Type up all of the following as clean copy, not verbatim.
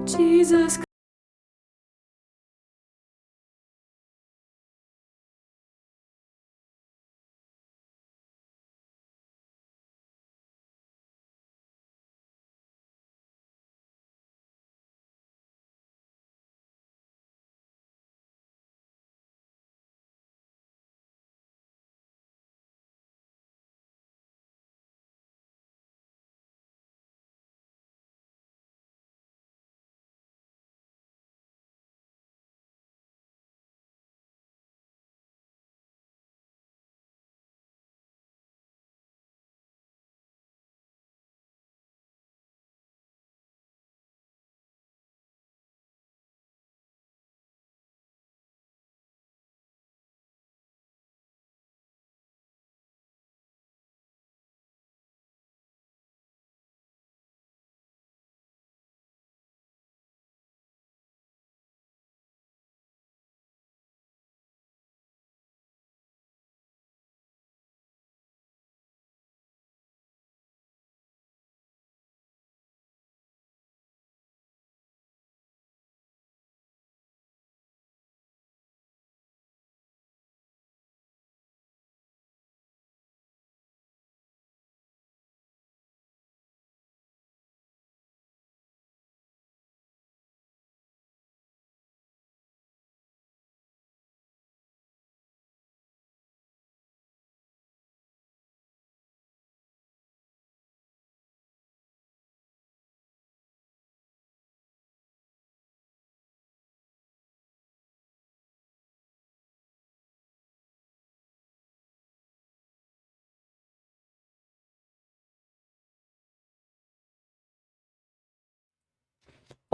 Jesus.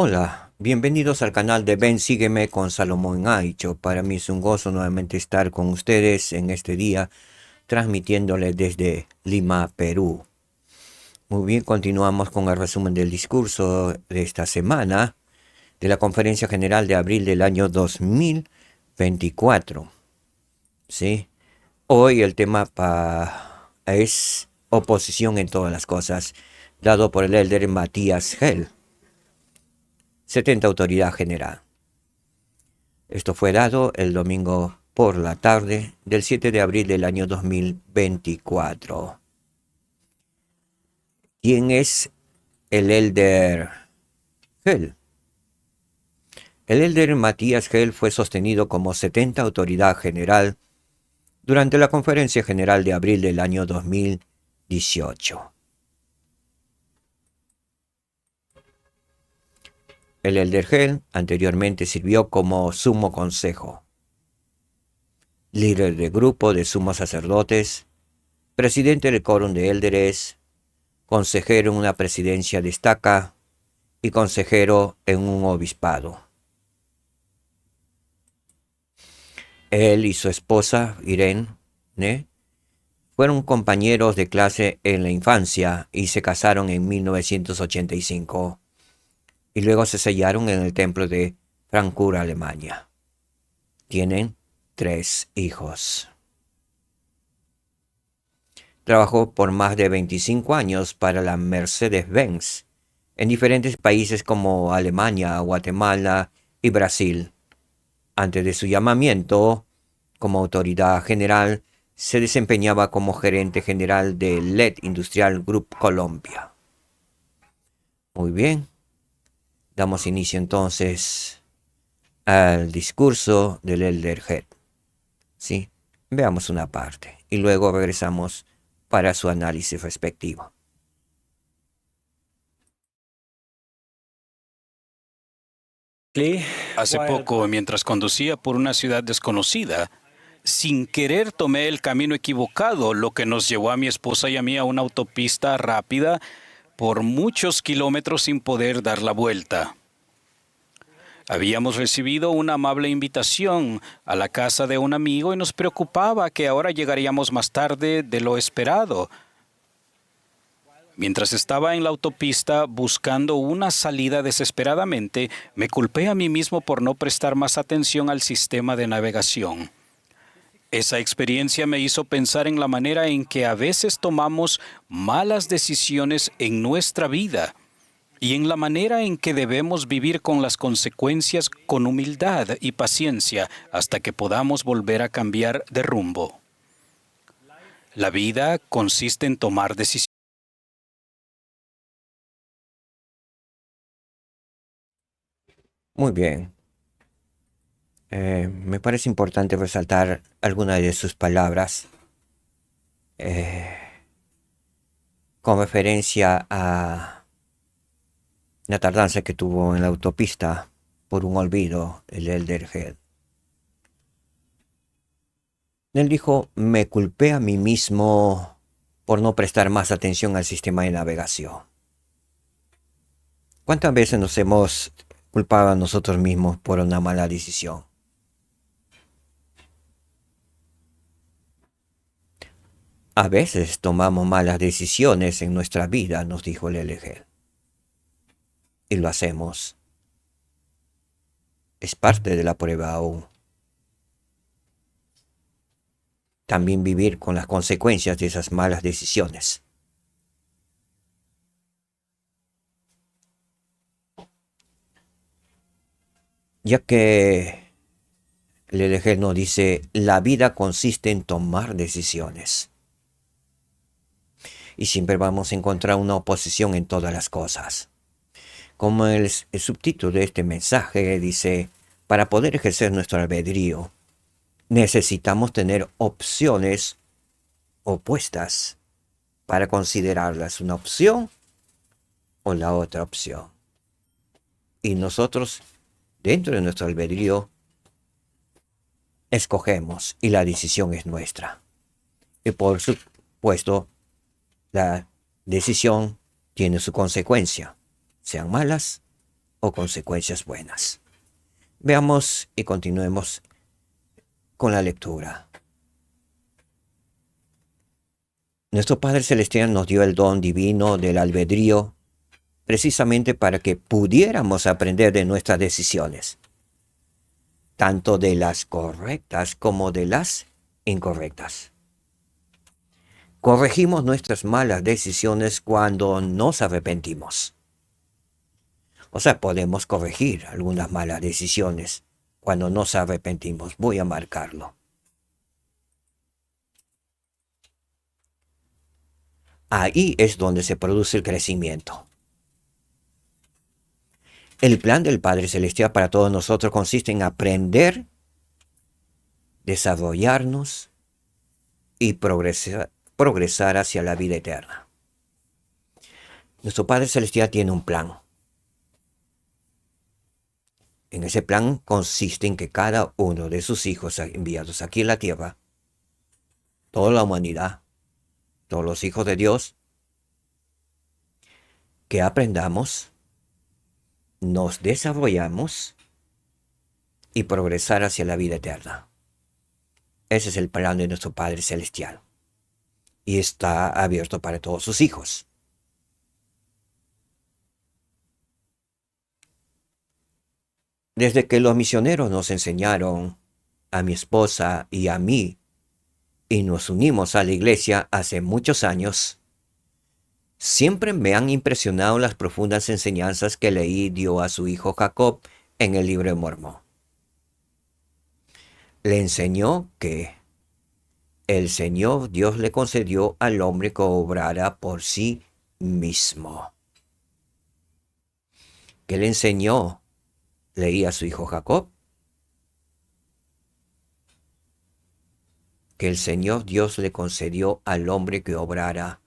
Hola, bienvenidos al canal de Ven Sígueme con Salomón Aicho. Para mí es un gozo nuevamente estar con ustedes en este día, transmitiéndole desde Lima, Perú. Muy bien, continuamos con el resumen del discurso de esta semana de la Conferencia General de abril del año 2024. ¿Sí? Hoy el tema es oposición en todas las cosas, dado por el elder Matías Gell, 70 Autoridad General. Esto fue dado el domingo por la tarde del 7 de abril del año 2024. ¿Quién es el elder Gell? El elder Matías Gell fue sostenido como 70 Autoridad General durante la Conferencia General de abril del año 2018. El elder Gell anteriormente sirvió como sumo consejo, líder de grupo de sumos sacerdotes, presidente del quórum de élderes, consejero en una presidencia destaca y consejero en un obispado. Él y su esposa, Irene, fueron compañeros de clase en la infancia y se casaron en 1985 y luego se sellaron en el templo de Frankfurt, Alemania. Tienen 3 hijos. Trabajó por más de 25 años para la Mercedes-Benz en diferentes países como Alemania, Guatemala y Brasil. Antes de su llamamiento como autoridad general, se desempeñaba como gerente general de LED Industrial Group Colombia. Muy bien, damos inicio entonces al discurso del elder Gell. ¿Sí? Veamos una parte y luego regresamos para su análisis respectivo. Hace poco, mientras conducía por una ciudad desconocida, sin querer tomé el camino equivocado, lo que nos llevó a mi esposa y a mí a una autopista rápida por muchos kilómetros sin poder dar la vuelta. Habíamos recibido una amable invitación a la casa de un amigo y nos preocupaba que ahora llegaríamos más tarde de lo esperado. Mientras estaba en la autopista buscando una salida desesperadamente, me culpé a mí mismo por no prestar más atención al sistema de navegación. Esa experiencia me hizo pensar en la manera en que a veces tomamos malas decisiones en nuestra vida. y en la manera en que debemos vivir con las consecuencias con humildad y paciencia hasta que podamos volver a cambiar de rumbo. La vida consiste en tomar decisiones. Muy bien. Me parece importante resaltar algunas de sus palabras con referencia a la tardanza que tuvo en la autopista por un olvido el Elder Head. Él dijo, me culpé a mí mismo por no prestar más atención al sistema de navegación. ¿Cuántas veces nos hemos culpado a nosotros mismos por una mala decisión? A veces tomamos malas decisiones en nuestra vida, nos dijo el LG. Y lo hacemos. Es parte de la prueba aún. También vivir con las consecuencias de esas malas decisiones. Ya que el LG nos dice, la vida consiste en tomar decisiones. Y siempre vamos a encontrar una oposición en todas las cosas. Como el subtítulo de este mensaje dice, para poder ejercer nuestro albedrío, necesitamos tener opciones opuestas para considerarlas una opción o la otra opción. Y nosotros, dentro de nuestro albedrío, escogemos y la decisión es nuestra. Y por supuesto, la decisión tiene su consecuencia, sean malas o consecuencias buenas. Veamos y continuemos con la lectura. Nuestro Padre Celestial nos dio el don divino del albedrío precisamente para que pudiéramos aprender de nuestras decisiones, tanto de las correctas como de las incorrectas. Corregimos nuestras malas decisiones cuando nos arrepentimos. O sea, podemos corregir algunas malas decisiones cuando nos arrepentimos. Voy a marcarlo. Ahí es donde se produce el crecimiento. El plan del Padre Celestial para todos nosotros consiste en aprender, desarrollarnos y progresar hacia la vida eterna. Nuestro Padre Celestial tiene un plan. En ese plan consiste en que cada uno de sus hijos enviados aquí en la tierra, toda la humanidad, todos los hijos de Dios, que aprendamos, nos desarrollamos y progresar hacia la vida eterna. Ese es el plan de nuestro Padre Celestial. Y está abierto para todos sus hijos. Desde que los misioneros nos enseñaron, a mi esposa y a mí, y nos unimos a la iglesia hace muchos años, siempre me han impresionado las profundas enseñanzas que Leí dio a su hijo Jacob en el libro de Mormón. Le enseñó que el Señor Dios le concedió al hombre que obrara por sí mismo. ¿Qué le enseñó Leí a su hijo Jacob? Que el Señor Dios le concedió al hombre que obrara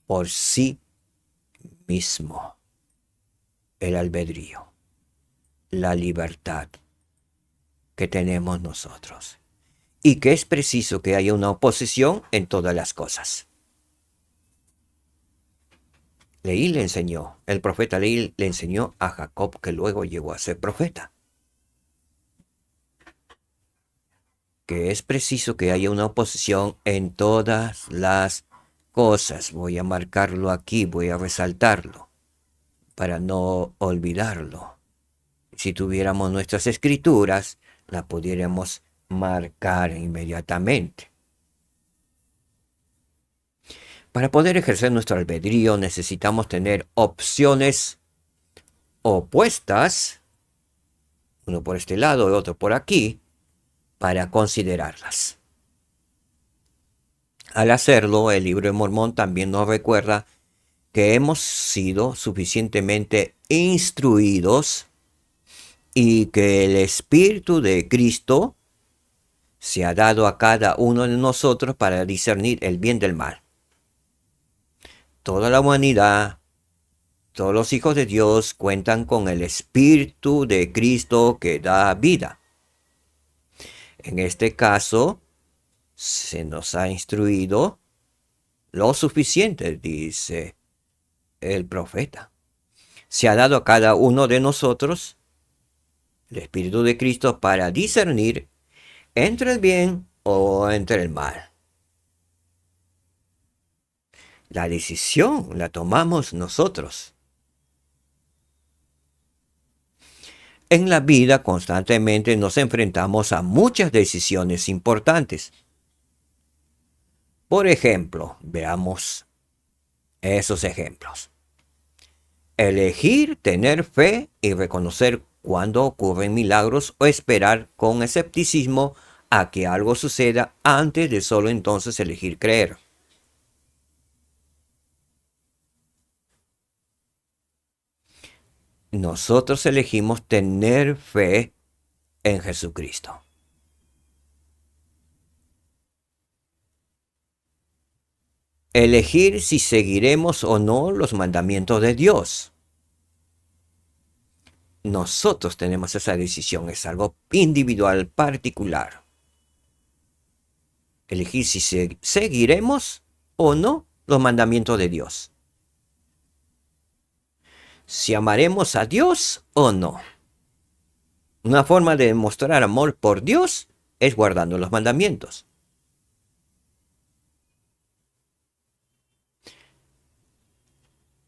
por sí mismo. El albedrío, la libertad que tenemos nosotros. Y que es preciso que haya una oposición en todas las cosas. Leí le enseñó, el profeta Leí le enseñó a Jacob, que luego llegó a ser profeta, que es preciso que haya una oposición en todas las cosas. Voy a marcarlo aquí, voy a resaltarlo, para no olvidarlo. Si tuviéramos nuestras escrituras, las pudiéramos marcar inmediatamente. Para poder ejercer nuestro albedrío necesitamos tener opciones opuestas, uno por este lado y otro por aquí, para considerarlas. Al hacerlo, el Libro de Mormón también nos recuerda que hemos sido suficientemente instruidos y que el Espíritu de Cristo se ha dado a cada uno de nosotros para discernir el bien del mal. Toda la humanidad, todos los hijos de Dios cuentan con el Espíritu de Cristo que da vida. En este caso, se nos ha instruido lo suficiente, dice el profeta. Se ha dado a cada uno de nosotros el Espíritu de Cristo para discernir entre el bien o entre el mal. La decisión la tomamos nosotros. En la vida constantemente nos enfrentamos a muchas decisiones importantes. Por ejemplo, veamos esos ejemplos. Elegir tener fe y reconocer cuando ocurren milagros o esperar con escepticismo a que algo suceda antes de solo entonces elegir creer. Nosotros elegimos tener fe en Jesucristo. Elegir si seguiremos o no los mandamientos de Dios. Nosotros tenemos esa decisión, es algo individual, particular. Elegir si seguiremos o no los mandamientos de Dios. Si amaremos a Dios o no. Una forma de demostrar amor por Dios es guardando los mandamientos.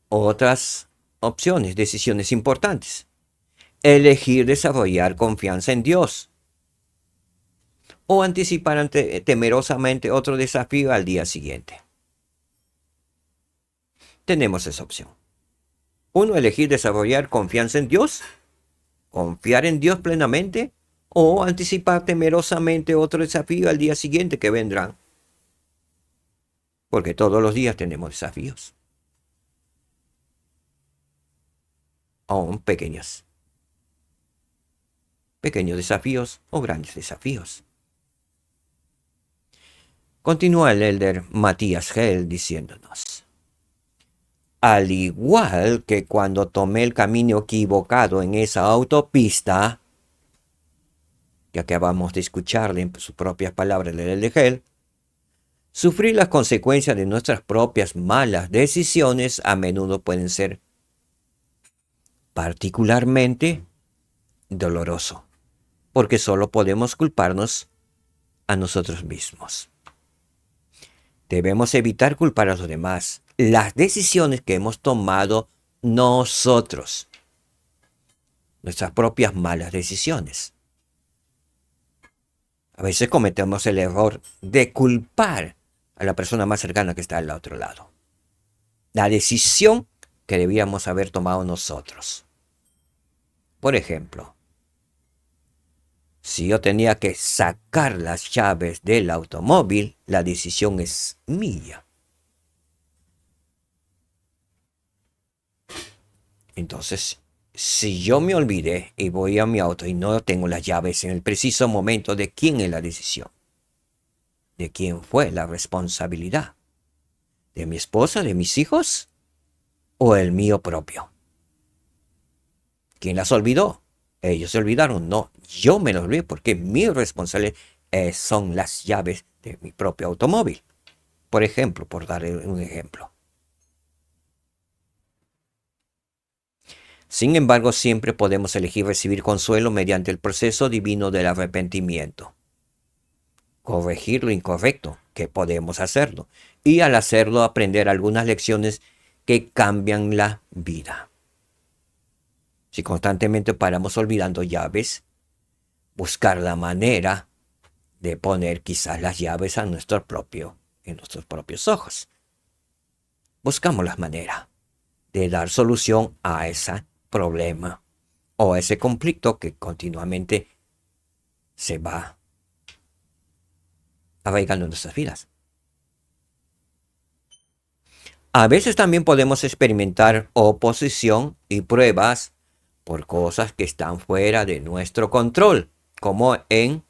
Otras opciones, decisiones importantes. Elegir desarrollar confianza en Dios. O anticipar temerosamente otro desafío al día siguiente. Tenemos esa opción. Uno, elegir desarrollar confianza en Dios, confiar en Dios plenamente, o anticipar temerosamente otro desafío al día siguiente que vendrán. Porque todos los días tenemos desafíos. Aún pequeños desafíos o grandes desafíos. Continúa el elder Matías Hell diciéndonos: al igual que cuando tomé el camino equivocado en esa autopista, que acabamos de escucharle en sus propias palabras del elder Hell, sufrir las consecuencias de nuestras propias malas decisiones a menudo pueden ser particularmente doloroso, porque solo podemos culparnos a nosotros mismos. Debemos evitar culpar a los demás. Las decisiones que hemos tomado nosotros, nuestras propias malas decisiones. A veces cometemos el error de culpar a la persona más cercana que está al otro lado. La decisión que debíamos haber tomado nosotros. Por ejemplo, si yo tenía que sacar las llaves del automóvil, la decisión es mía. Entonces, si yo me olvidé y voy a mi auto y no tengo las llaves en el preciso momento, ¿de quién es la decisión? ¿De quién fue la responsabilidad? ¿De mi esposa, de mis hijos o el mío propio? ¿Quién las olvidó? Ellos se olvidaron. No, yo me lo olvidé porque mi responsabilidad son las llaves de mi propio automóvil. Por ejemplo, por dar un ejemplo. Sin embargo, siempre podemos elegir recibir consuelo mediante el proceso divino del arrepentimiento. Corregir lo incorrecto, que podemos hacerlo. Y al hacerlo, aprender algunas lecciones que cambian la vida. Si constantemente paramos olvidando llaves, buscar la manera de poner quizás las llaves en nuestros propios ojos. Buscamos la manera de dar solución a ese problema o a ese conflicto que continuamente se va arraigando en nuestras vidas. A veces también podemos experimentar oposición y pruebas por cosas que están fuera de nuestro control, como en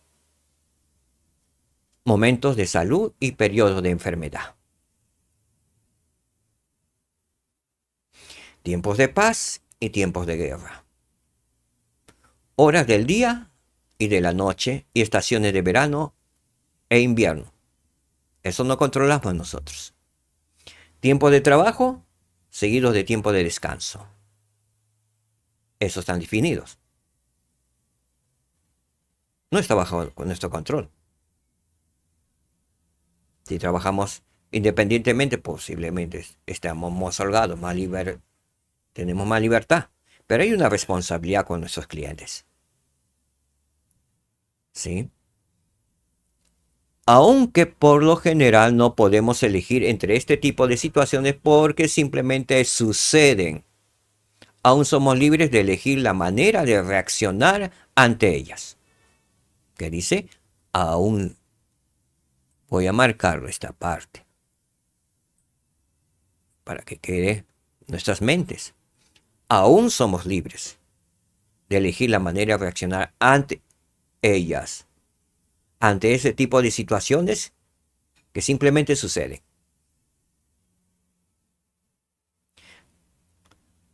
momentos de salud y periodos de enfermedad. Tiempos de paz y tiempos de guerra. Horas del día y de la noche y estaciones de verano e invierno. Eso no controlamos nosotros. Tiempo de trabajo seguidos de tiempo de descanso. Esos están definidos. No está bajo nuestro control. Si trabajamos independientemente, posiblemente estamos más holgados, tenemos más libertad. Pero hay una responsabilidad con nuestros clientes. ¿Sí? Aunque por lo general no podemos elegir entre este tipo de situaciones porque simplemente suceden, aún somos libres de elegir la manera de reaccionar ante ellas. ¿Qué dice? Aún voy a marcarlo esta parte para que quede en nuestras mentes. Aún somos libres de elegir la manera de reaccionar ante ellas, ante ese tipo de situaciones que simplemente suceden.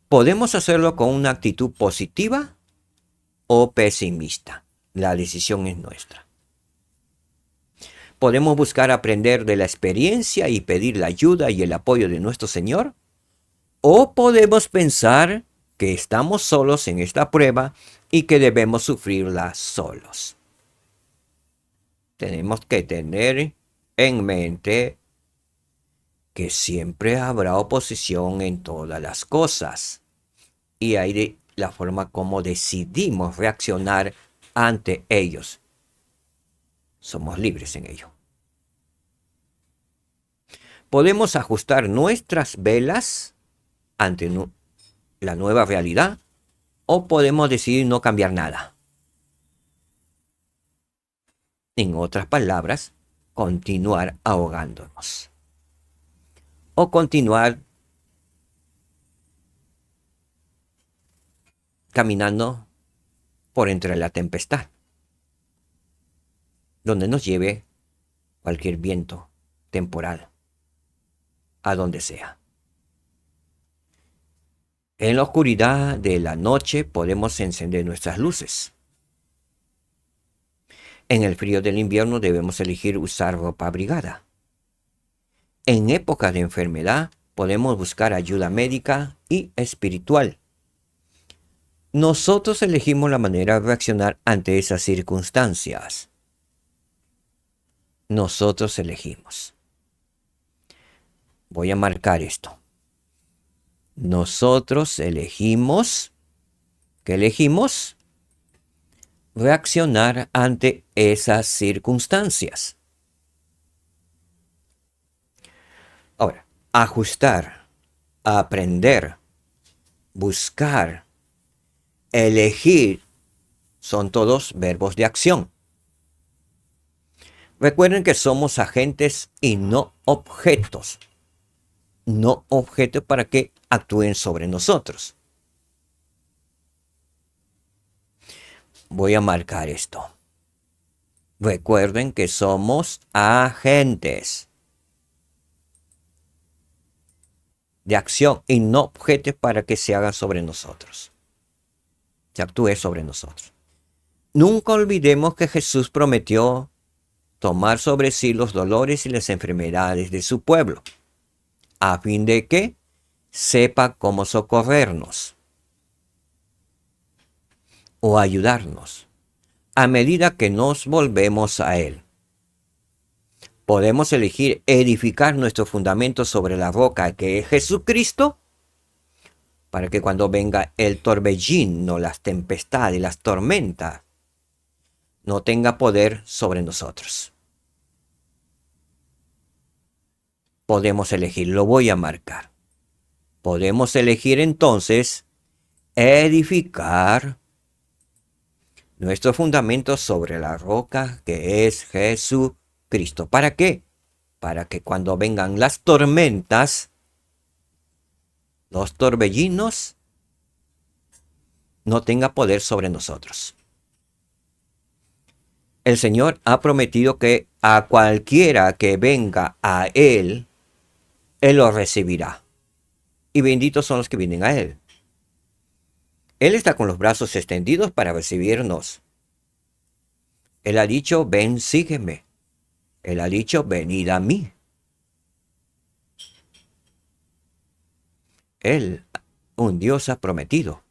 Podemos hacerlo con una actitud positiva o pesimista. La decisión es nuestra. Podemos buscar aprender de la experiencia y pedir la ayuda y el apoyo de nuestro Señor. O podemos pensar que estamos solos en esta prueba y que debemos sufrirla solos. Tenemos que tener en mente que siempre habrá oposición en todas las cosas. Y hay de la forma como decidimos reaccionar ante ellos. Somos libres en ello. Podemos ajustar nuestras velas ante la nueva realidad o podemos decidir no cambiar nada. En otras palabras, continuar ahogándonos. O continuar caminando por entre la tempestad, donde nos lleve cualquier viento temporal, a donde sea. En la oscuridad de la noche podemos encender nuestras luces. En el frío del invierno debemos elegir usar ropa abrigada. En épocas de enfermedad podemos buscar ayuda médica y espiritual. Nosotros elegimos la manera de reaccionar ante esas circunstancias. Nosotros elegimos. Voy a marcar esto. Nosotros elegimos. ¿Qué elegimos? Reaccionar ante esas circunstancias. Ahora, ajustar, aprender, buscar, elegir, son todos verbos de acción. Recuerden que somos agentes y no objetos. No objetos para que actúen sobre nosotros. Voy a marcar esto. Recuerden que somos agentes de acción y no objetos para que se hagan sobre nosotros. Se actúe sobre nosotros. Nunca olvidemos que Jesús prometió tomar sobre sí los dolores y las enfermedades de su pueblo, a fin de que sepa cómo socorrernos o ayudarnos a medida que nos volvemos a Él. Podemos elegir edificar nuestro fundamento sobre la roca que es Jesucristo, para que cuando venga el torbellino, las tempestades, las tormentas, no tenga poder sobre nosotros. Podemos elegir, lo voy a marcar. Podemos elegir entonces edificar nuestro fundamento sobre la roca que es Jesucristo. ¿Para qué? Para que cuando vengan las tormentas, los torbellinos, no tenga poder sobre nosotros. El Señor ha prometido que a cualquiera que venga a Él, Él lo recibirá. Y benditos son los que vienen a Él. Él está con los brazos extendidos para recibirnos. Él ha dicho, ven, sígueme. Él ha dicho, venid a mí. Él, un Dios ha prometido.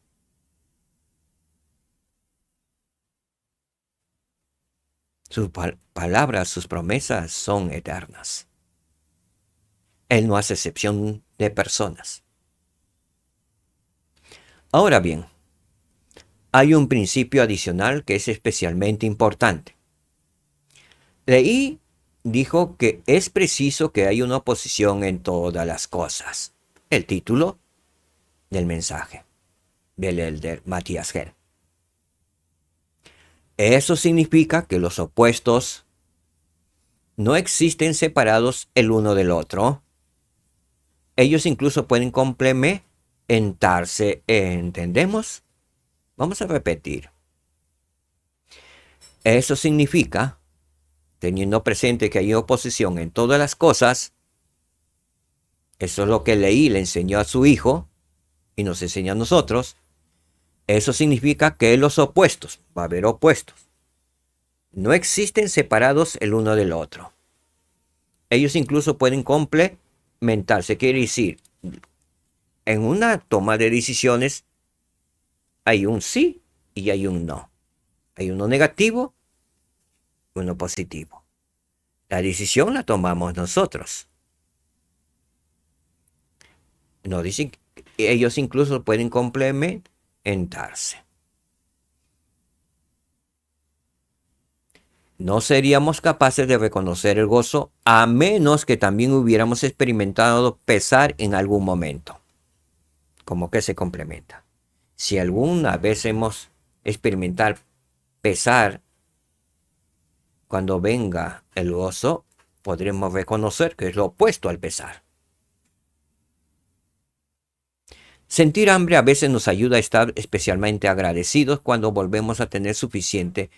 Sus palabras, sus promesas son eternas. Él no hace excepción de personas. Ahora bien, hay un principio adicional que es especialmente importante. Leí dijo que es preciso que haya una oposición en todas las cosas. El título del mensaje del elder Matías Gell. Eso significa que los opuestos no existen separados el uno del otro. Ellos incluso pueden complementarse. ¿Entendemos? Vamos a repetir. Eso significa, teniendo presente que hay oposición en todas las cosas, eso es lo que leí, le enseñó a su hijo y nos enseña a nosotros. Eso significa que los opuestos, va a haber opuestos, no existen separados el uno del otro. Ellos incluso pueden complementarse. Quiere decir, en una toma de decisiones hay un sí y hay un no. Hay uno negativo y uno positivo. La decisión la tomamos nosotros. No dicen, ellos incluso pueden complementarse. No seríamos capaces de reconocer el gozo a menos que también hubiéramos experimentado pesar en algún momento. Como que se complementa. Si alguna vez hemos experimentado pesar, cuando venga el gozo, podremos reconocer que es lo opuesto al pesar. Sentir hambre a veces nos ayuda a estar especialmente agradecidos cuando volvemos a tener suficiente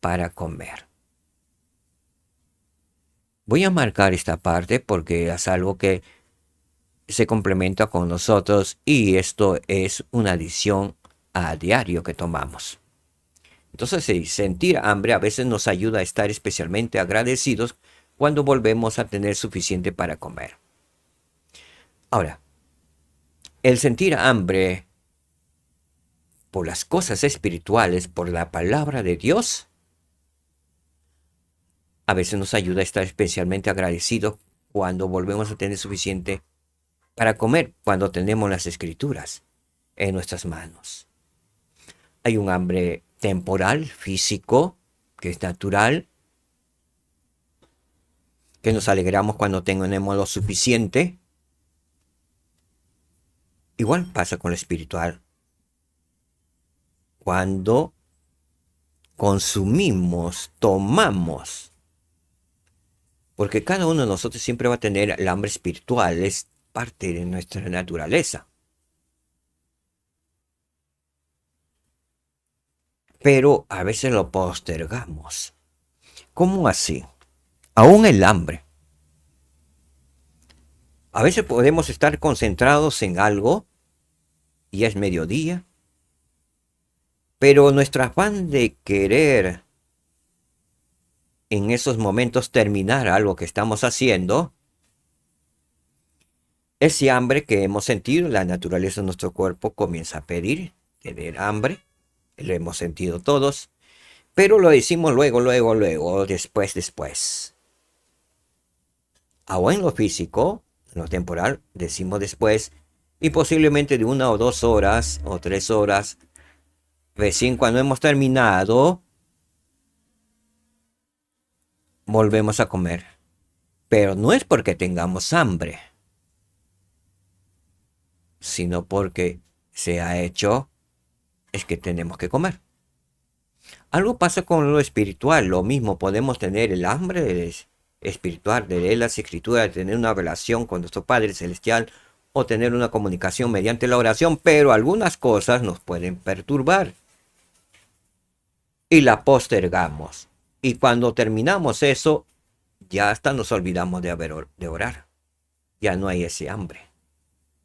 para comer. Voy a marcar esta parte porque es algo que se complementa con nosotros y esto es una adición a diario que tomamos. Entonces, sentir hambre a veces nos ayuda a estar especialmente agradecidos cuando volvemos a tener suficiente para comer. Ahora, el sentir hambre por las cosas espirituales, por la palabra de Dios, a veces nos ayuda a estar especialmente agradecidos cuando volvemos a tener suficiente para comer, cuando tenemos las escrituras en nuestras manos. Hay un hambre temporal, físico, que es natural, que nos alegramos cuando tenemos lo suficiente. Igual pasa con lo espiritual. Cuando consumimos, tomamos, porque cada uno de nosotros siempre va a tener el hambre espiritual, es parte de nuestra naturaleza. Pero a veces lo postergamos. ¿Cómo así? Aún el hambre. A veces podemos estar concentrados en algo y ya es mediodía, pero nuestro afán de querer en esos momentos terminar algo que estamos haciendo, ese hambre que hemos sentido, la naturaleza de nuestro cuerpo comienza a pedir, tener hambre, lo hemos sentido todos, pero lo decimos luego, después. Aún en lo físico, en lo temporal, decimos después, y posiblemente de 1 o 2 horas o 3 horas, recién cuando hemos terminado, volvemos a comer. Pero no es porque tengamos hambre, sino porque se ha hecho es que tenemos que comer. Algo pasa con lo espiritual, lo mismo, podemos tener el hambre espiritual, de leer las escrituras, de tener una relación con nuestro Padre Celestial o tener una comunicación mediante la oración, pero algunas cosas nos pueden perturbar y la postergamos. Y cuando terminamos eso, ya hasta nos olvidamos de orar. Ya no hay ese hambre.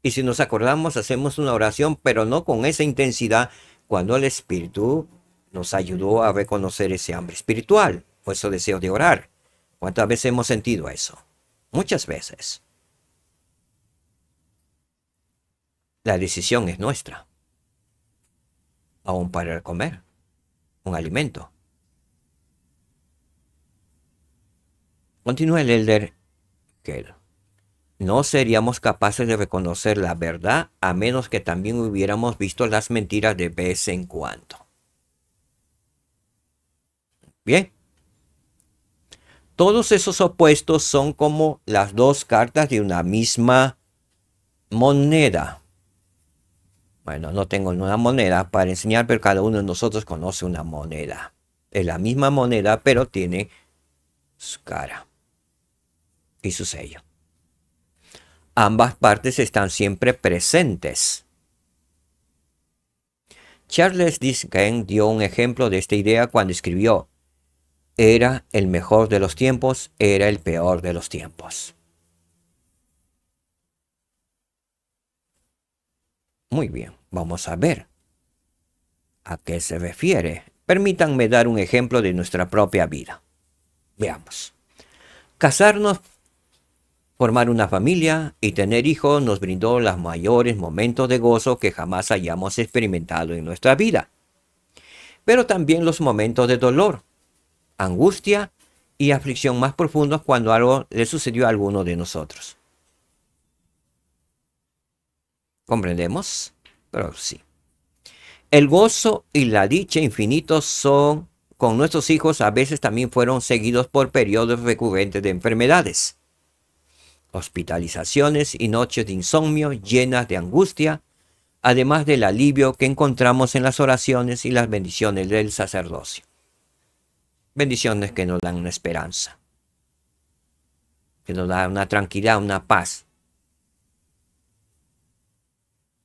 Y si nos acordamos, hacemos una oración, pero no con esa intensidad, cuando el Espíritu nos ayudó a reconocer ese hambre espiritual o ese deseo de orar. ¿Cuántas veces hemos sentido eso? Muchas veces. La decisión es nuestra. Aún para comer un alimento. Continúa el elder Kell. No seríamos capaces de reconocer la verdad a menos que también hubiéramos visto las mentiras de vez en cuando. Bien. Todos esos opuestos son como las dos cartas de una misma moneda. Bueno, no tengo una moneda para enseñar, pero cada uno de nosotros conoce una moneda. Es la misma moneda, pero tiene su cara y su sello. Ambas partes están siempre presentes. Charles Dickens dio un ejemplo de esta idea cuando escribió: era el mejor de los tiempos, era el peor de los tiempos. Muy bien, vamos a ver a qué se refiere. Permítanme dar un ejemplo de nuestra propia vida. Veamos. Casarnos, formar una familia y tener hijos nos brindó los mayores momentos de gozo que jamás hayamos experimentado en nuestra vida. Pero también los momentos de dolor, angustia y aflicción más profundos cuando algo le sucedió a alguno de nosotros. ¿Comprendemos? Pero sí. El gozo y la dicha infinitos son con nuestros hijos a veces también fueron seguidos por periodos recurrentes de enfermedades, hospitalizaciones y noches de insomnio llenas de angustia, además del alivio que encontramos en las oraciones y las bendiciones del sacerdocio. Bendiciones que nos dan una esperanza, que nos dan una tranquilidad, una paz.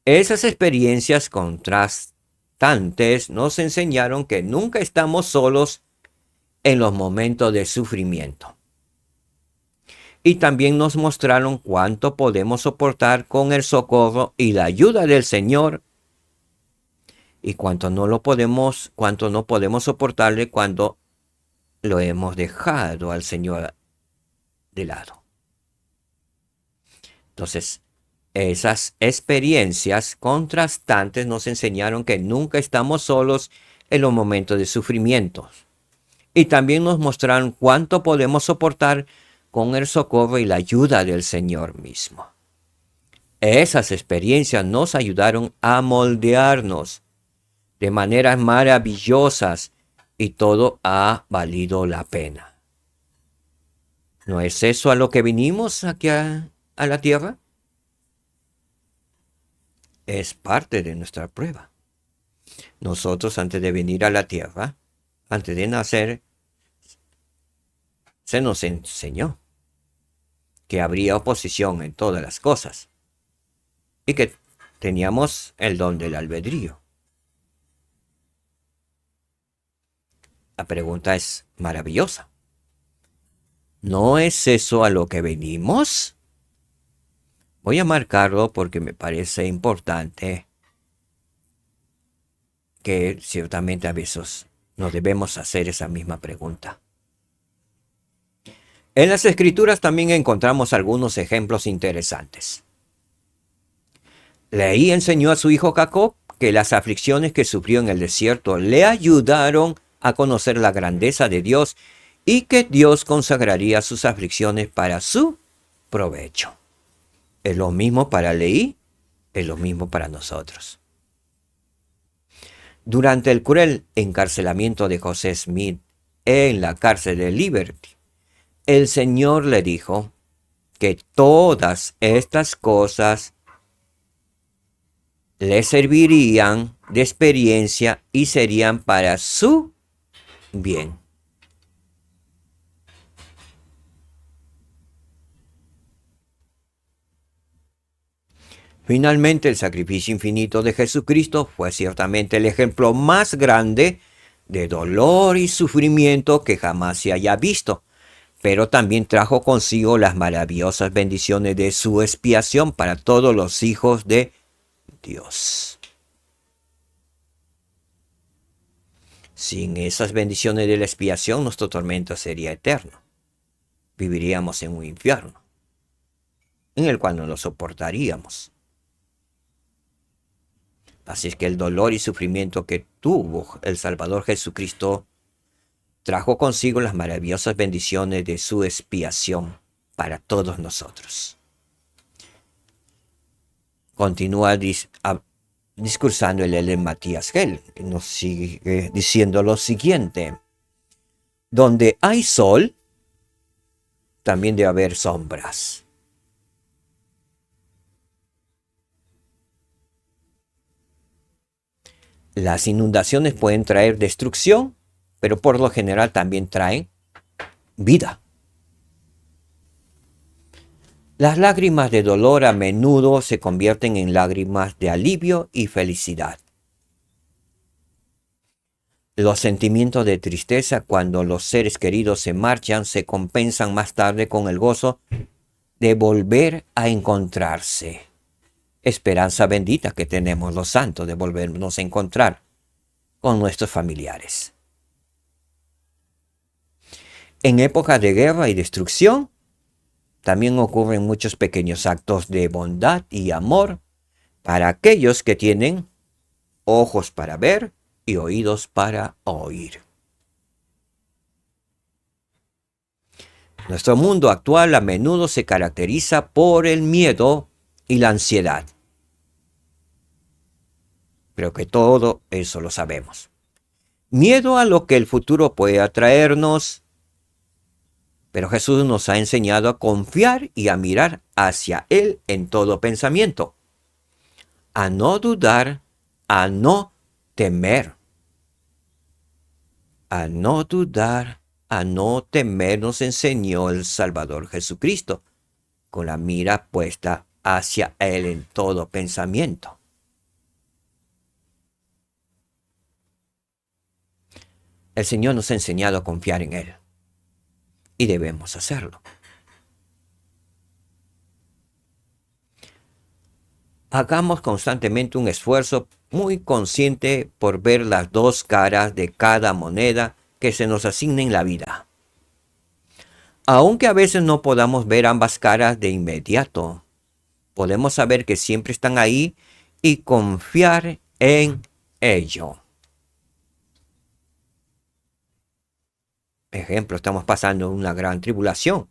Esas experiencias contrastantes nos enseñaron que nunca estamos solos en los momentos de sufrimiento. Y también nos mostraron cuánto podemos soportar con el socorro y la ayuda del Señor y cuánto no podemos soportarle cuando lo hemos dejado al Señor de lado. Entonces, esas experiencias contrastantes nos enseñaron que nunca estamos solos en los momentos de sufrimiento. Y también nos mostraron cuánto podemos soportar con el socorro y la ayuda del Señor mismo. Esas experiencias nos ayudaron a moldearnos de maneras maravillosas y todo ha valido la pena. ¿No es eso a lo que vinimos aquí a la tierra? Es parte de nuestra prueba. Nosotros antes de venir a la tierra, antes de nacer, se nos enseñó que habría oposición en todas las cosas y que teníamos el don del albedrío. La pregunta es maravillosa. ¿No es eso a lo que venimos? Voy a marcarlo porque me parece importante que ciertamente a veces nos debemos hacer esa misma pregunta. En las Escrituras también encontramos algunos ejemplos interesantes. Leí enseñó a su hijo Jacob que las aflicciones que sufrió en el desierto le ayudaron a conocer la grandeza de Dios y que Dios consagraría sus aflicciones para su provecho. Es lo mismo para Leí, es lo mismo para nosotros. Durante el cruel encarcelamiento de José Smith en la cárcel de Liberty, el Señor le dijo que todas estas cosas le servirían de experiencia y serían para su bien. Finalmente, el sacrificio infinito de Jesucristo fue ciertamente el ejemplo más grande de dolor y sufrimiento que jamás se haya visto, pero también trajo consigo las maravillosas bendiciones de su expiación para todos los hijos de Dios. Sin esas bendiciones de la expiación, nuestro tormento sería eterno. Viviríamos en un infierno, en el cual no lo soportaríamos. Así es que el dolor y sufrimiento que tuvo el Salvador Jesucristo trajo consigo las maravillosas bendiciones de su expiación para todos nosotros. Continúa discursando el Ellen Matías Gell, que nos sigue diciendo lo siguiente: donde hay sol, también debe haber sombras. Las inundaciones pueden traer destrucción, pero por lo general también traen vida. Las lágrimas de dolor a menudo se convierten en lágrimas de alivio y felicidad. Los sentimientos de tristeza cuando los seres queridos se marchan se compensan más tarde con el gozo de volver a encontrarse. Esperanza bendita que tenemos los santos de volvernos a encontrar con nuestros familiares. En épocas de guerra y destrucción, también ocurren muchos pequeños actos de bondad y amor para aquellos que tienen ojos para ver y oídos para oír. Nuestro mundo actual a menudo se caracteriza por el miedo y la ansiedad. Creo que todo eso lo sabemos. Miedo a lo que el futuro puede traernos, pero Jesús nos ha enseñado a confiar y a mirar hacia Él en todo pensamiento, a no dudar, a no temer. A no dudar, a no temer nos enseñó el Salvador Jesucristo, con la mira puesta hacia Él en todo pensamiento. El Señor nos ha enseñado a confiar en Él, y debemos hacerlo. Hagamos constantemente un esfuerzo muy consciente por ver las dos caras de cada moneda que se nos asigna en la vida. Aunque a veces no podamos ver ambas caras de inmediato, podemos saber que siempre están ahí y confiar en ello. Ejemplo, estamos pasando una gran tribulación.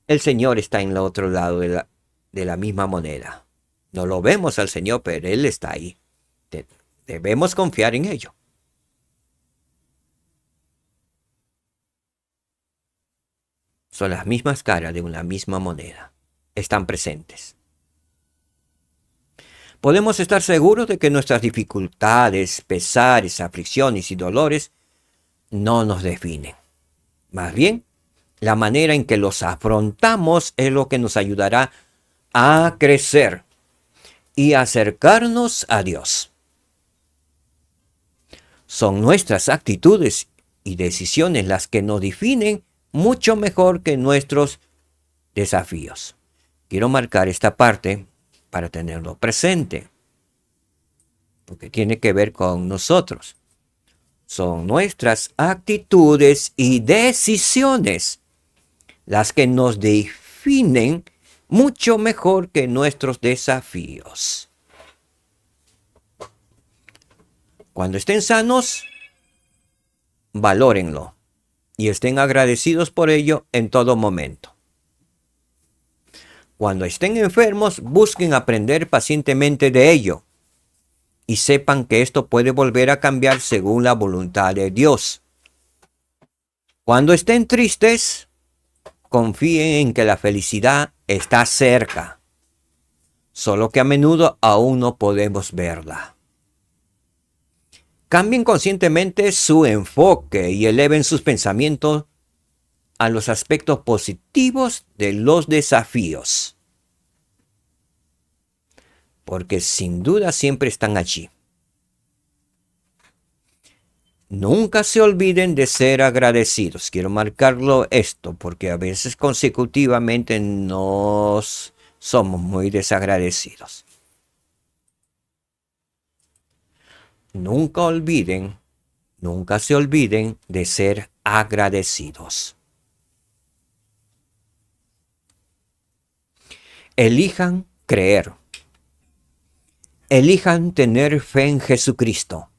El Señor está en el otro lado de la misma moneda. No lo vemos al Señor, pero Él está ahí. Debemos confiar en ello. Son las mismas caras de una misma moneda. Están presentes. Podemos estar seguros de que nuestras dificultades, pesares, aflicciones y dolores no nos definen. Más bien, la manera en que los afrontamos es lo que nos ayudará a crecer y acercarnos a Dios. Son nuestras actitudes y decisiones las que nos definen mucho mejor que nuestros desafíos. Quiero marcar esta parte para tenerlo presente, porque tiene que ver con nosotros. Son nuestras actitudes y decisiones las que nos definen mucho mejor que nuestros desafíos. Cuando estén sanos, valórenlo y estén agradecidos por ello en todo momento. Cuando estén enfermos, busquen aprender pacientemente de ello y sepan que esto puede volver a cambiar según la voluntad de Dios. Cuando estén tristes, confíen en que la felicidad está cerca. solo que a menudo aún no podemos verla. Cambien conscientemente su enfoque y eleven sus pensamientos a los aspectos positivos de los desafíos, porque sin duda siempre están allí. Nunca se olviden de ser agradecidos. Quiero marcarlo esto, porque a veces consecutivamente nos somos muy desagradecidos. Nunca se olviden de ser agradecidos. Elijan creer. Elijan tener fe en Jesucristo.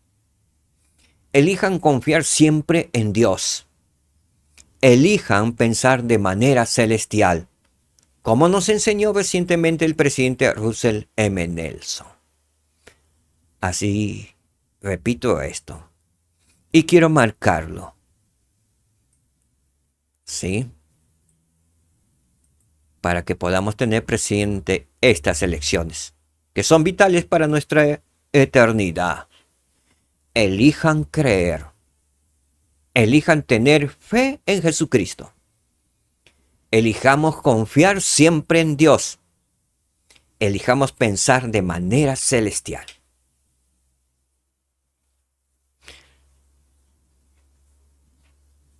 Elijan confiar siempre en Dios. Elijan pensar de manera celestial, como nos enseñó recientemente el presidente Russell M. Nelson. Así, repito esto, y quiero marcarlo. ¿Sí? Para que podamos tener presente estas elecciones, que son vitales para nuestra eternidad. Elijan creer. Elijan tener fe en Jesucristo. Elijamos confiar siempre en Dios. Elijamos pensar de manera celestial.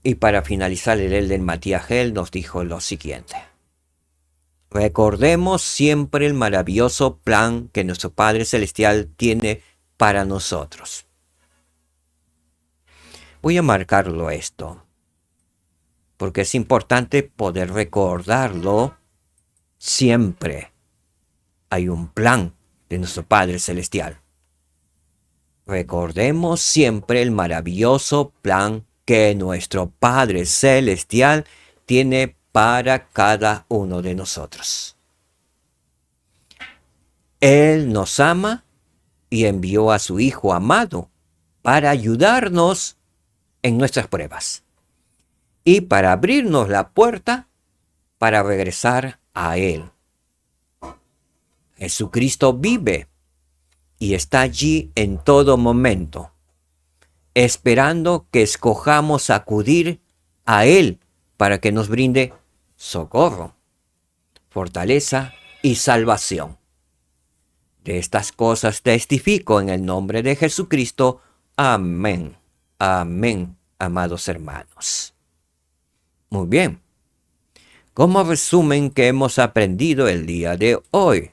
Y para finalizar, el elder Matías Gell nos dijo lo siguiente. Recordemos siempre el maravilloso plan que nuestro Padre Celestial tiene para nosotros. Voy a marcarlo esto, porque es importante poder recordarlo siempre. Hay un plan de nuestro Padre Celestial. Recordemos siempre el maravilloso plan que nuestro Padre Celestial tiene para cada uno de nosotros. Él nos ama y envió a su Hijo amado para ayudarnos en nuestras pruebas y para abrirnos la puerta para regresar a Él. Jesucristo vive y está allí en todo momento, esperando que escojamos acudir a Él para que nos brinde socorro, fortaleza y salvación. De estas cosas testifico en el nombre de Jesucristo. Amén. Amén, amados hermanos. Muy bien. Como resumen que hemos aprendido el día de hoy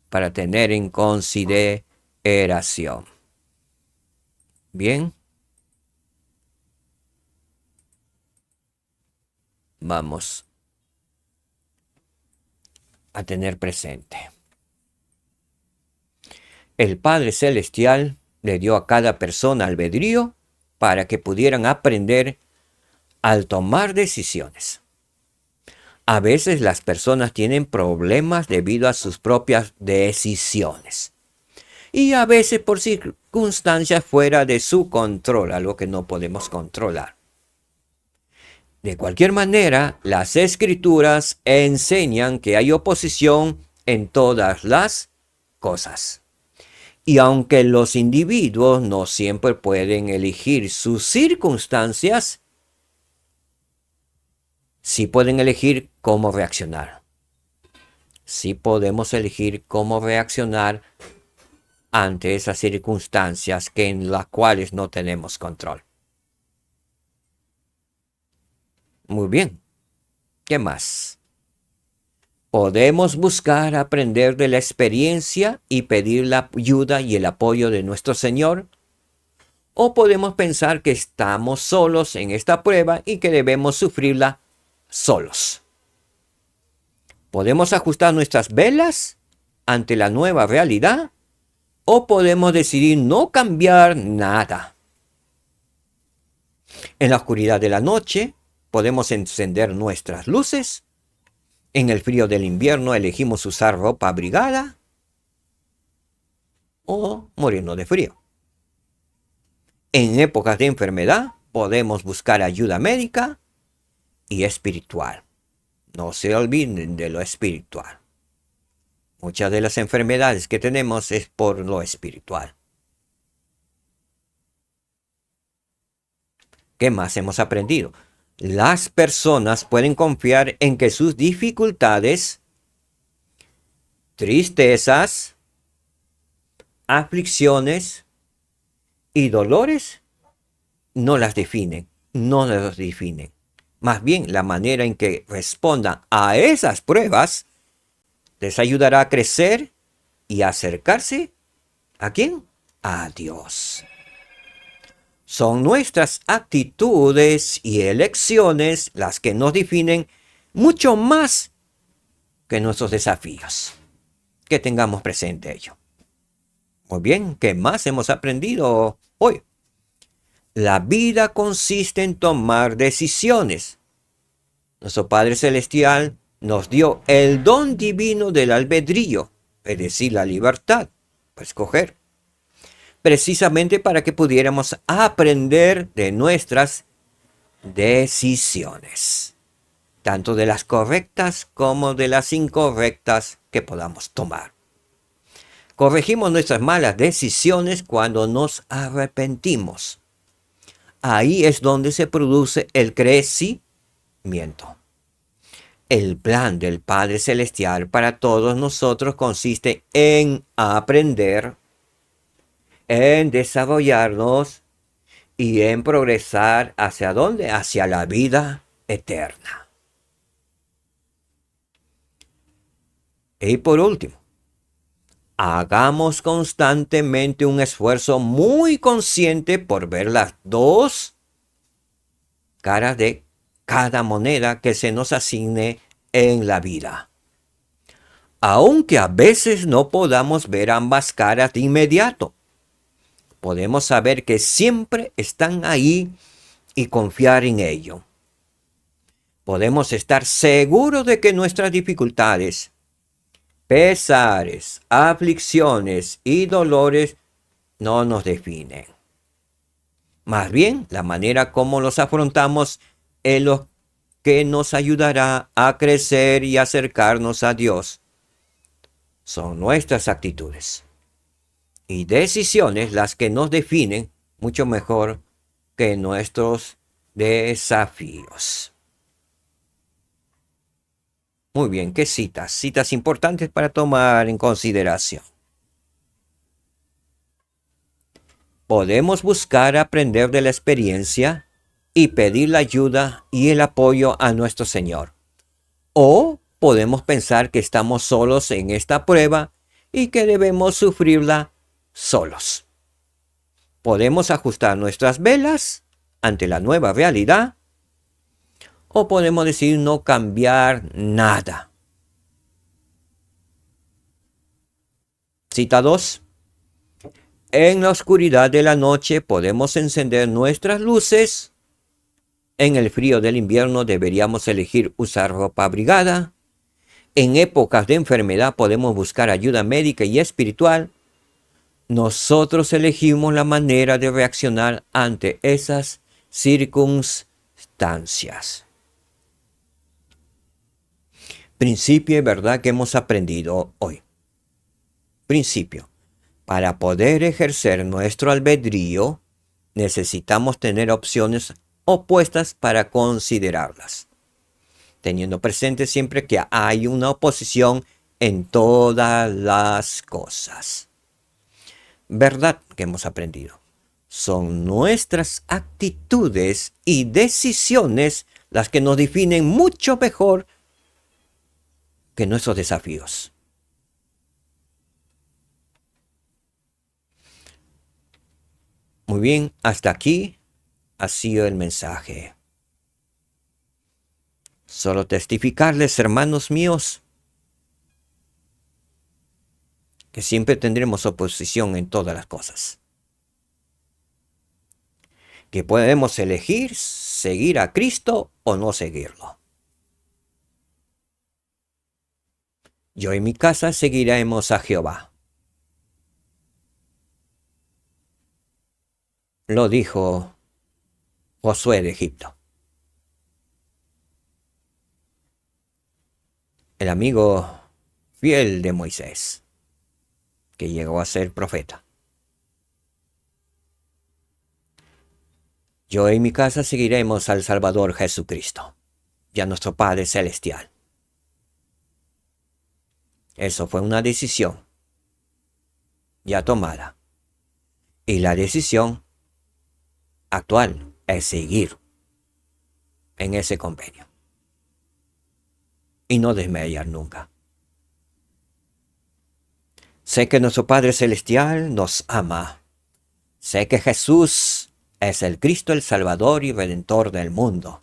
para tener en consideración. Bien. Vamos a tener presente. El Padre Celestial le dio a cada persona albedrío para que pudieran aprender al tomar decisiones. A veces las personas tienen problemas debido a sus propias decisiones. Y a veces por circunstancias fuera de su control, algo que no podemos controlar. De cualquier manera, las Escrituras enseñan que hay oposición en todas las cosas. Y aunque los individuos no siempre pueden elegir sus circunstancias, sí pueden elegir cómo reaccionar. Sí podemos elegir cómo reaccionar ante esas circunstancias en las cuales no tenemos control. Muy bien. ¿Qué más? Podemos buscar aprender de la experiencia y pedir la ayuda y el apoyo de nuestro Señor. O podemos pensar que estamos solos en esta prueba y que debemos sufrirla solos. Podemos ajustar nuestras velas ante la nueva realidad o podemos decidir no cambiar nada. En la oscuridad de la noche podemos encender nuestras luces. En el frío del invierno elegimos usar ropa abrigada o morirnos de frío. En épocas de enfermedad podemos buscar ayuda médica y espiritual. No se olviden de lo espiritual. Muchas de las enfermedades que tenemos es por lo espiritual. ¿Qué más hemos aprendido? Las personas pueden confiar en que sus dificultades, tristezas, aflicciones y dolores no las definen, no los definen. Más bien, la manera en que respondan a esas pruebas les ayudará a crecer y acercarse ¿a quién? A Dios. Son nuestras actitudes y elecciones las que nos definen mucho más que nuestros desafíos. Que tengamos presente ello. Muy bien, ¿qué más hemos aprendido hoy? La vida consiste en tomar decisiones. Nuestro Padre Celestial nos dio el don divino del albedrío, es decir, la libertad para escoger, precisamente para que pudiéramos aprender de nuestras decisiones, tanto de las correctas como de las incorrectas que podamos tomar. Corregimos nuestras malas decisiones cuando nos arrepentimos. Ahí es donde se produce el crecimiento. El plan del Padre Celestial para todos nosotros consiste en aprender, en desarrollarnos y en progresar ¿hacia dónde? Hacia la vida eterna. Y por último, hagamos constantemente un esfuerzo muy consciente por ver las dos caras de cada moneda que se nos asigne en la vida. Aunque a veces no podamos ver ambas caras de inmediato, podemos saber que siempre están ahí y confiar en ello. Podemos estar seguros de que nuestras dificultades, pesares, aflicciones y dolores no nos definen. Más bien, la manera como los afrontamos es lo que nos ayudará a crecer y acercarnos a Dios. Son nuestras actitudes y decisiones las que nos definen mucho mejor que nuestros desafíos. Muy bien, ¿qué citas? Citas importantes para tomar en consideración. Podemos buscar aprender de la experiencia y pedir la ayuda y el apoyo a nuestro Señor. O podemos pensar que estamos solos en esta prueba y que debemos sufrirla solos. Podemos ajustar nuestras velas ante la nueva realidad o podemos decidir no cambiar nada. Cita 2. En la oscuridad de la noche podemos encender nuestras luces. En el frío del invierno deberíamos elegir usar ropa abrigada. En épocas de enfermedad podemos buscar ayuda médica y espiritual. Nosotros elegimos la manera de reaccionar ante esas circunstancias. Principio y verdad que hemos aprendido hoy. Principio. Para poder ejercer nuestro albedrío, necesitamos tener opciones opuestas para considerarlas, teniendo presente siempre que hay una oposición en todas las cosas. Verdad que hemos aprendido. Son nuestras actitudes y decisiones las que nos definen mucho mejor que nuestros desafíos. Muy bien, hasta aquí ha sido el mensaje. Solo testificarles, hermanos míos, que siempre tendremos oposición en todas las cosas. Que podemos elegir seguir a Cristo o no seguirlo. Yo y mi casa seguiremos a Jehová. Lo dijo Josué de Egipto. El amigo fiel de Moisés, que llegó a ser profeta. Yo y mi casa seguiremos al Salvador Jesucristo y a nuestro Padre Celestial. Eso fue una decisión ya tomada. Y la decisión actual es seguir en ese convenio. Y no desmayar nunca. Sé que nuestro Padre Celestial nos ama. Sé que Jesús es el Cristo, el Salvador y Redentor del mundo.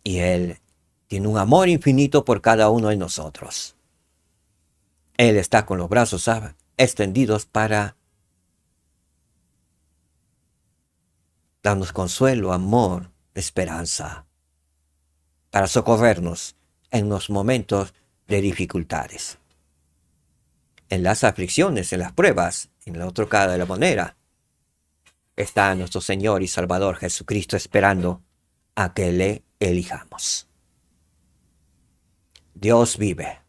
Y Él tiene un amor infinito por cada uno de nosotros. Él está con los brazos extendidos para darnos consuelo, amor, esperanza, para socorrernos en los momentos de dificultades, en las aflicciones, en las pruebas, en la otra cara de la moneda. Está nuestro Señor y Salvador Jesucristo esperando a que le elijamos. Dios vive.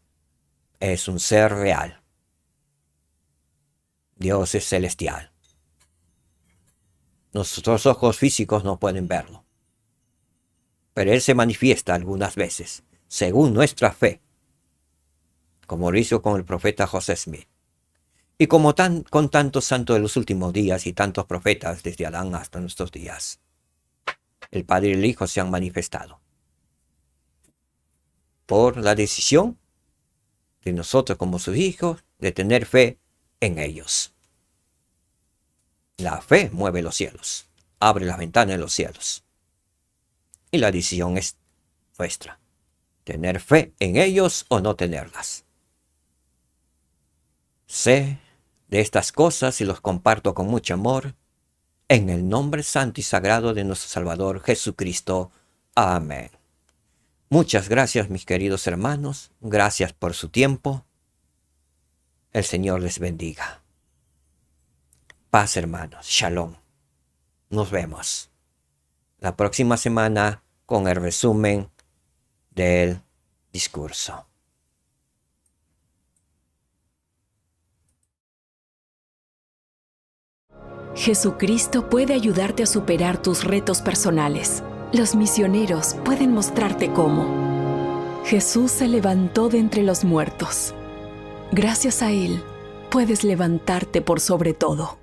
Es un ser real. Dios es celestial. Nuestros ojos físicos no pueden verlo. Pero Él se manifiesta algunas veces, según nuestra fe, como lo hizo con el profeta José Smith. Y como con tantos santos de los últimos días y tantos profetas desde Adán hasta nuestros días. El Padre y el Hijo se han manifestado. Por la decisión de nosotros como sus hijos de tener fe en ellos. La fe mueve los cielos, abre las ventanas de los cielos. Y la decisión es nuestra. Tener fe en ellos o no tenerlas. Sé de estas cosas y los comparto con mucho amor, en el nombre santo y sagrado de nuestro Salvador Jesucristo. Amén. Muchas gracias, mis queridos hermanos. Gracias por su tiempo. El Señor les bendiga. Paz, hermanos. Shalom. Nos vemos la próxima semana con el resumen del discurso. Jesucristo puede ayudarte a superar tus retos personales. Los misioneros pueden mostrarte cómo. Jesús se levantó de entre los muertos. Gracias a Él, puedes levantarte por sobre todo.